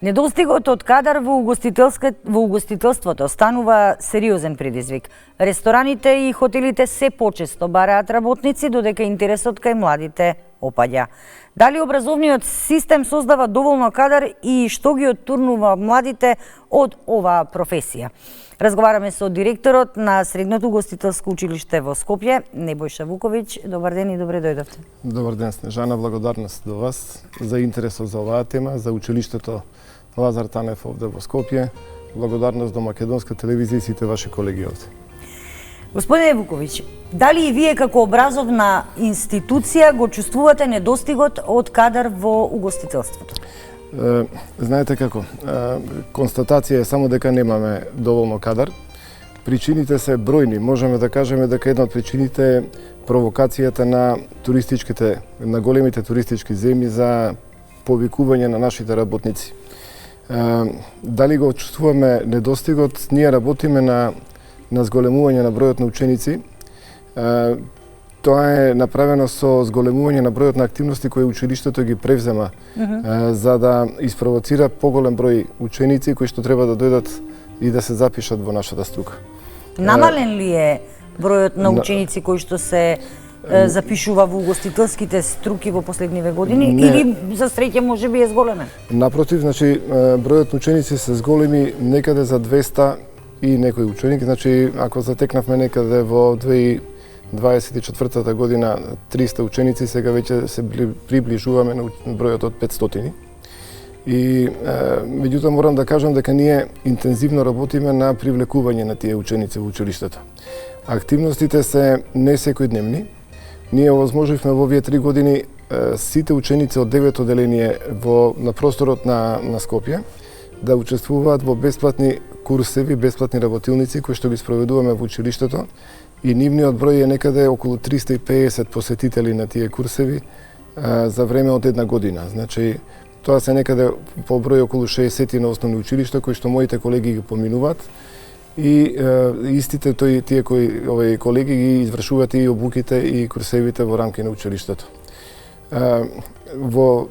Недостигот од кадар во угостителството станува сериозен предизвик. Рестораните и хотелите се почесто бараат работници, додека интересот кај младите опаѓа. Дали образовниот систем создава доволно кадар и што ги оттурнува младите од оваа професија? Разговараме со директорот на Средното угостителско училиште во Скопје, Небојша Вуковиќ. Добар ден и добре дојдовте. Добар ден, Снежана, благодарност до вас за интересот за оваа тема, за училиштето Лазар Танев овде во Скопје. Благодарност до Македонска телевизија и сите ваши колеги овде. Господине Вуковиќ, дали и вие како образовна институција го чувствувате недостигот од кадар во угостителството? Знаете како, констатација е само дека немаме доволно кадар. Причините се бројни. Можеме да кажеме дека една од причините е провокацијата на големите туристички земји за повикување на нашите работници. Дали го чувствуваме недостигот? Ние работиме на зголемување на бројот на ученици. Тоа е направено со зголемување на бројот на активности кои училиштето ги превзема, за да испровоцира поголем број ученици кои што треба да дојдат и да се запишат во нашата струка. Намален ли е бројот на ученици кои што се запишува во угостителските струки во последниве години, или за среќа можеби е зголемен? Напротив, значи бројот на ученици се зголеми некаде за 200 и некој ученик. Значи ако затекнавме некаде во 2024 година 300 ученици, сега веќе се приближуваме на бројот од 500. И меѓутоа морам да кажам дека ние интензивно работиме на привлекување на тие ученици во училиштето. Активностите се не секојдневни. Ние овозможивме во овие 3 години сите ученици од 9 оделение на просторот на Скопје да учествуваат во бесплатни курсеви, бесплатни работилници кои што ги спроведуваме во училиштето, и нивниот број е некаде околу 350 посетители на тие курсеви за време од една година. Значи тоа се некаде по број околу 60 на основни училишта кои што моите колеги ги поминуваат. И истите тие кои колеги ги извршуваат и обуките и курсевите во рамки на училиштето. Во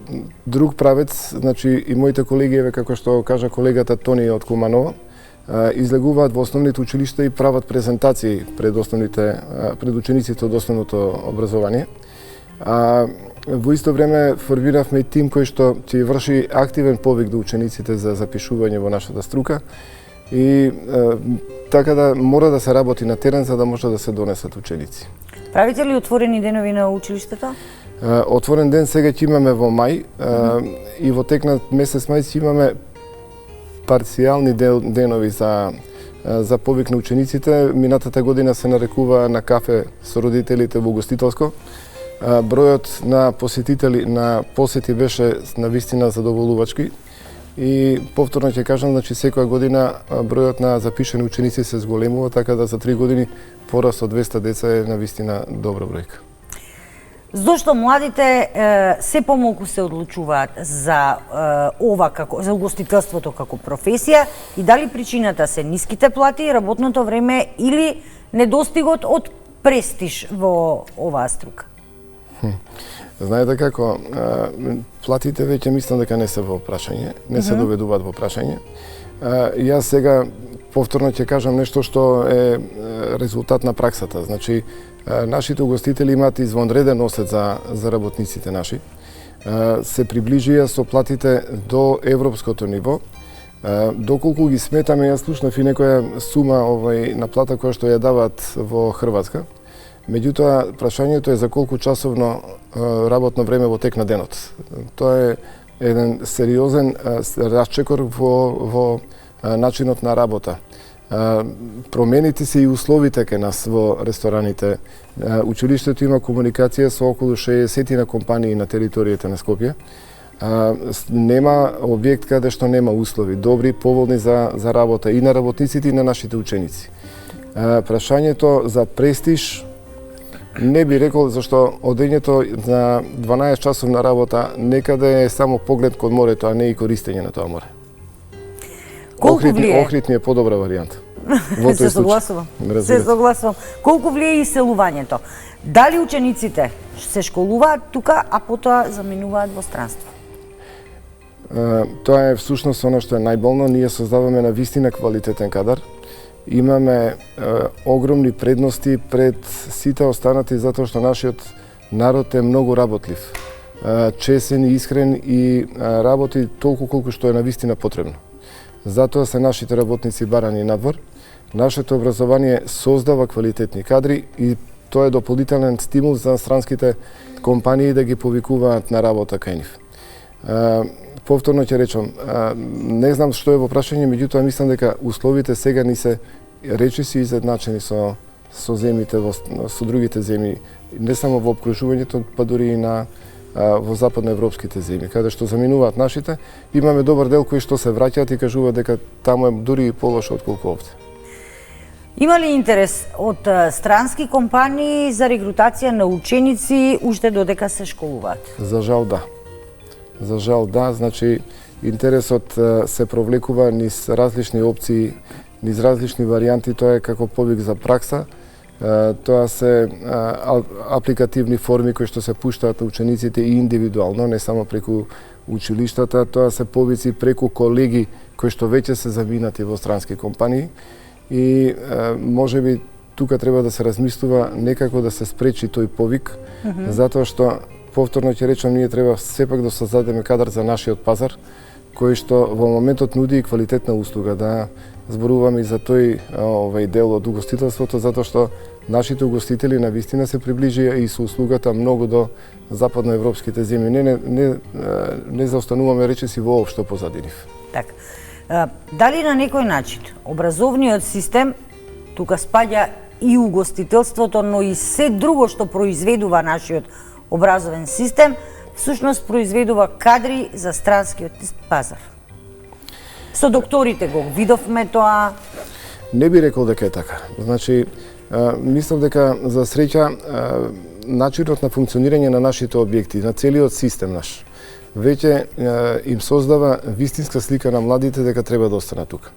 друг правец, значи и моите колеги, како што кажа колегата Тони од Куманово, излегуваат во основните училишта и прават презентации пред учениците од основното образование. Во исто време формиравме и тим кој што ќе врши активен повик до учениците за запишување во нашата струка. И така да мора да се работи на терен за да може да се донесат ученици. Правите ли отворени денови на училиштето? Отворен ден сега ќе имаме во мај, и во тек на месец мај ќе имаме парцијални денови за повик на учениците. Минатата година се нарекува на кафе со родителите во угостителско. Бројот на посети беше навистина задоволувачки. И повторно ќе кажам, значи секоја година бројот на запишани ученици се зголемува, така да за 3 години пораст од 200 деца е навистина добра бројка. Зошто младите се помалку се одлучуваат за за угостителството како професија, и дали причината се ниските плати, работното време или недостигот од престиж во оваа струка? Знаете како, платите веќе мислам дека не се во прашање, не се доведуваат во прашање. Јас сега повторно ќе кажам нешто што е резултат на праксата. Значи, нашите угостители имаат извонреден осет за работниците наши. Се приближија со платите до европското ниво. Доколку ги сметаме, јас слушнав и некоја сума на плата која што ја даваат во Хрватска. Меѓутоа, прашањето е за колку часовно работно време во тек на денот. Тоа е еден сериозен расчекор во начинот на работа. Промените се и условите кај нас во рестораните. Училиштето има комуникација со околу 60 на компании на територијата на Скопје. Нема објект каде што нема услови добри, поволни за работа и на работниците и на нашите ученици. Прашањето за престиж не би рекол, зашто одењето на 12 часовна работа некаде е само поглед кон морето, а не и користење на тоа море. Охрид ми е подобра варијанта. Се согласувам. Колку влие иселувањето? Дали учениците се школуваат тука, а потоа заминуваат во странство? Тоа е всушност оно што е најболно. Ние создаваме на вистина квалитетен кадар. Имаме огромни предности пред сите останати затоа што нашиот народ е многу работлив, чесен и искрен и работи толку колку што е на вистина потребно. Затоа се нашите работници барани надвор. Нашето образование создава квалитетни кадри и тоа е дополнителен стимул за странските компании да ги повикуваат на работа кај нив. Повторно ќе речам, не знам што е во прашање, меѓутоа мислам дека условите сега ни се речиси изедначени со земјите со другите земји, не само во опкружувањето, па дури и во западноевропските земји, каде што заминуваат нашите, имаме добар дел кои што се враќаат и кажуваат дека таму е дури и полошо отколку овде. Има ли интерес од странски компании за регрутација на ученици уште додека се школуваат? За жал да. За жал да, значи интересот се провлекува низ различни опции, низ различни варијанти, тоа е како повик за пракса. Тоа се апликативни форми кои што се пуштаат на учениците и индивидуално, не само преку училиштата, тоа се повици преку колеги кои што веќе се заминати во странски компании и можеби тука треба да се размислува некако да се спречи тој повик, затоа што повторно ќе речам, ние треба сепак да создадеме кадар за нашиот пазар, кој што во моментот нуди квалитетна услуга. Да зборуваме и за тој дел од угостителството, затоа што нашите угостители на вистина се приближија и со услугата многу до западноевропските земји. Не заостануваме речиси воопшто позади нив. Така. Дали на некој начин образовниот систем тука спаѓа и угостителството, но и се друго што произведува нашиот образовен систем, всушност произведува кадри за странскиот пазар? Со докторите го видовме тоа. Не би рекол дека е така. Значи, мислам дека за среќа начинот на функционирање на нашите објекти, на целиот систем наш, веќе им создава вистинска слика на младите дека треба да останат тука.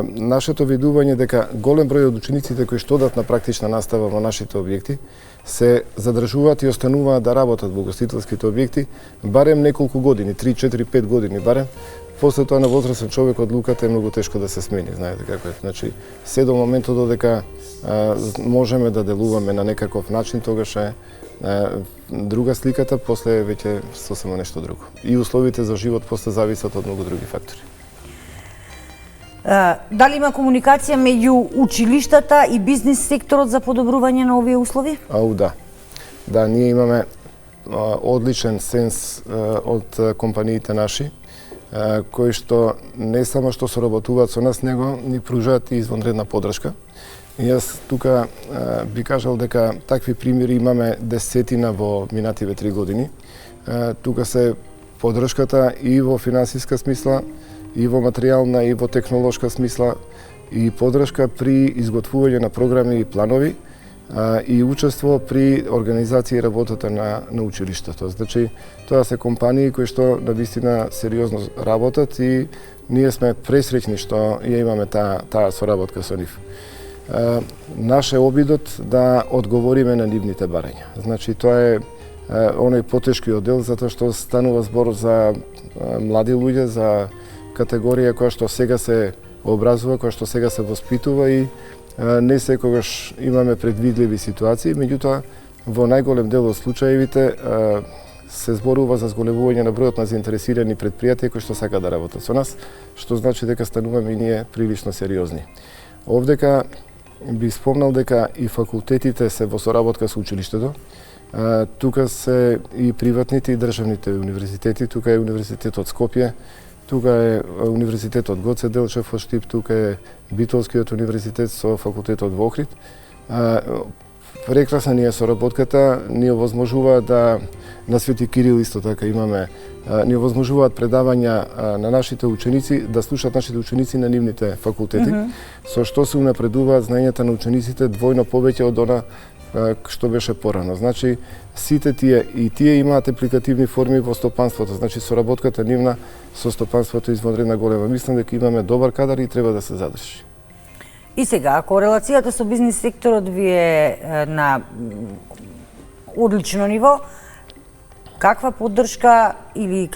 Нашето видување дека голем број од учениците кои што одат на практична настава во нашите објекти се задржуваат и остануваат да работат во угостителските објекти барем неколку години, 3, 4, 5 години барем. После тоа на возрастен човек одлуката е многу тешко да се смени, знаете како е. Значи, се до моментот додека можеме да делуваме на некаков начин, тогаш е друга сликата, после веќе сосема нешто друго. И условите за живот после зависат од многу други фактори. Дали има комуникација меѓу училиштата и бизнис секторот за подобрување на овие услови? Да. Да, ние имаме одличен сенс од компаниите наши, кои што не само што соработуваат со нас, него ни пружаат и извонредна поддршка. И јас тука би кажал дека такви примери имаме десетина во минативе 3 години. Тука се поддршката и во финансиска смисла, и во материјална, и во технолошка смисла, и поддршка при изготвување на програми и планови, и учество при организација и работата на училиштето. Значи, тоа се компании кои што на вистина сериозно работат и ние сме пресреќни што ја имаме таа соработка со нив. Наш е обидот да одговориме на нивните барања. Значи, тоа е оној потешкиот дел, затоа што станува збор за млади луѓе, за категорија која што сега се образува, која што сега се воспитува и не секогаш имаме предвидливи ситуации, меѓутоа во најголем дел од случаевите се зборува за зголемување на бројот на заинтересирани претпријатија кои што сакаат да работат со нас, што значи дека стануваме и ние прилично сериозни. Овдека би спомнал дека и факултетите се во соработка со училиштето. Тука се и приватните и државните универзитети, тука е Универзитетот Скопје, тука е Универзитетот Гоце Делчев од Штип, тука е Битолскиот универзитет со факултетот во Охрид. Прекрасна ни е соработката, ни овозможува да на Свети Кирил исто така имаме, ни овозможуваат предавања на нашите ученици, да слушаат нашите ученици на нивните факултети, со што се унапредуваат знаењата на учениците двојно повеќе од она што беше порано. Значи, сите тие имаат апликативни форми во стопанството, значи соработката нивна со стопанството е извонредна голема. Мислам дека имаме добар кадар и треба да се задржи. И сега, ако релацијата со бизнис секторот ви е на одлично ниво, каква поддршка или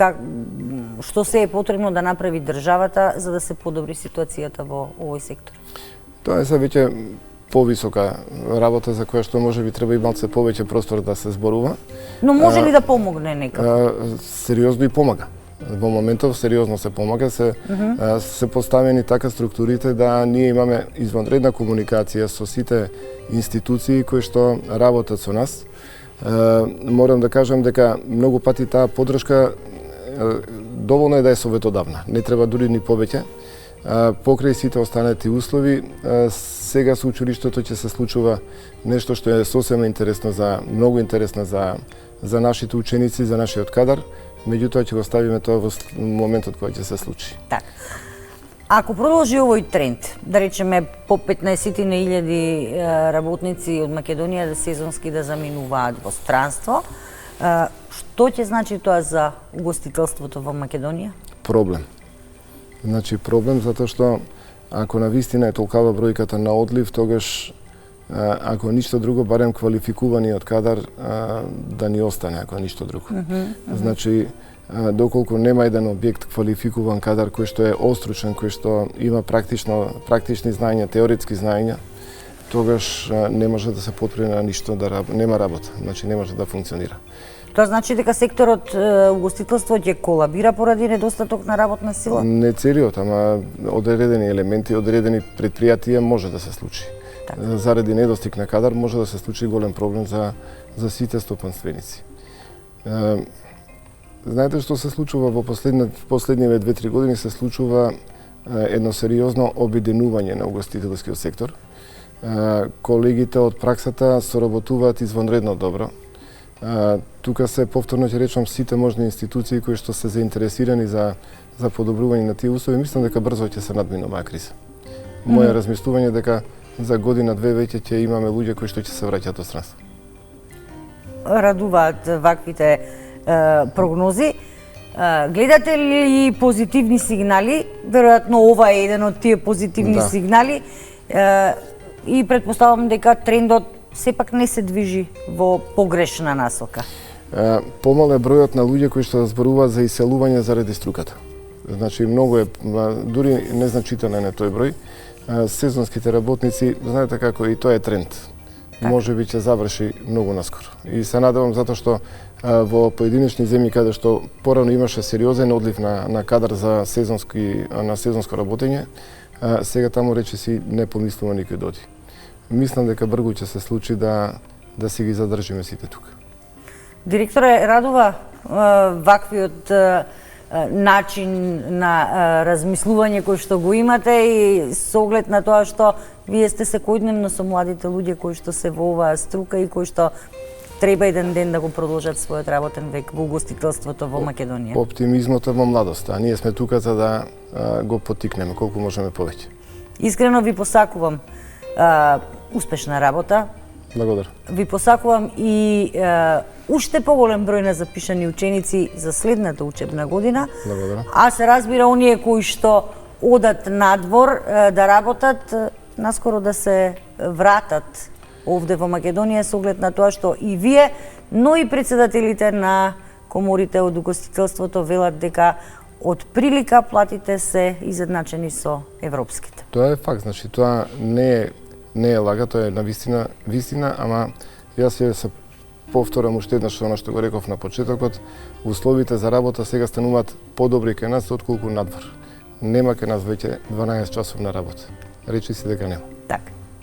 што се е потребно да направи државата за да се подобри ситуацијата во овој сектор? Тоа е се веќе повисока работа за која што можеби треба и малце повеќе простор да се зборува. Но може ли да помогне некако? Сериозно и помага. Во моментов сериозно се помага, се поставени така структурите да ние имаме извонредна комуникација со сите институции кои што работат со нас. Морам да кажам дека многу пати таа поддршка доволно е да е советодавна, не треба дури ни повеќе. Покрај сите останати услови, сега со училиштето ќе се случува нешто што е сосема интересно многу интересно за нашите ученици, за нашиот кадар, меѓутоа ќе го ставиме тоа во моментот кој ќе се случи. Так. Ако продолжи овој тренд, да речеме по 15.000 работници од Македонија сезонски да заминуваат во странство, што ќе значи тоа за угостителството во Македонија? Проблем. Значи проблем затоа што ако навистина е толкава бројката на одлив, тогаш ако ништо друго, барем квалификуваниот кадар да ни остане, ако ништо друго. Значи, доколку нема еден објект квалификуван кадар кој што е остручен, кој што има практични знаења, теоретски знаења, тогаш не може да се потпре на ништо, нема работа, значи не може да функционира. Тоа значи дека секторот угостителство ќе колабира поради недостаток на работна сила? Не целиот, ама одредени елементи, одредени предпријатија може да се случи. Так. Заради недостиг на кадар може да се случи голем проблем за сите стопанственици. Знаете што се случува во последниве 2-3 години, се случува едно сериозно обединување на угостителскиот сектор. Колегите од праксата соработуваат извонредно добро. Тука се повторно ќе речам сите можни институции кои што се заинтересирани за подобрување на тие услови, мислам дека брзо ќе се надмине оваа криза. Моје размислување дека за година-две веќе ќе имаме луѓе кои што ќе се враќаат од странство. Радуваат ваквите прогнози. Гледате ли позитивни сигнали? Веројатно ова е еден од тие позитивни сигнали и претпоставам дека трендот сепак не се движи во погрешна насока. Помал е бројот на луѓе кои што зборуваат за иселување заради струката. Значи многу е, дури незначителен е тој број. Сезонските работници, знаете како и тоа е тренд. Може би ќе заврши многу наскоро. И се надевам затоа што во поединечни земји каде што порано имаше сериозен одлив на кадар за сезонско работење, сега таму речиси не помислува никој да оди. Мислам дека брзо ќе се случи да си ги задржиме сите тука. Директоре, радува ваквиот начин на размислување кој што го имате и со оглед на тоа што вие сте секојдневно со младите луѓе кои што се во оваа струка и кои што треба еден ден да го продолжат својот работен век во угостителството во Македонија. Оптимизмот е во младоста, а ние сме тука за да го поттикнеме колку можеме повеќе. Искрено ви посакувам успешна работа. Благодарам. Ви посакувам и уште поголем број на запишани ученици за следната учебна година. Благодарам. А се разбира оние кои што одат надвор да работат, наскоро да се вратат овде во Македонија со оглед на тоа што и вие, но и председателите на коморите од угостителството велат дека од прилика платите се изедначени со европските. Тоа е факт, значи тоа не е лага, тоа е на вистина, ама јас ќе се повторам уште еднаш она што го реков на почетокот, условите за работа сега стануваат подобри кај нас отколку надвор. Нема кај нас веќе 12 часовна работа. Речи си дека нема. Така.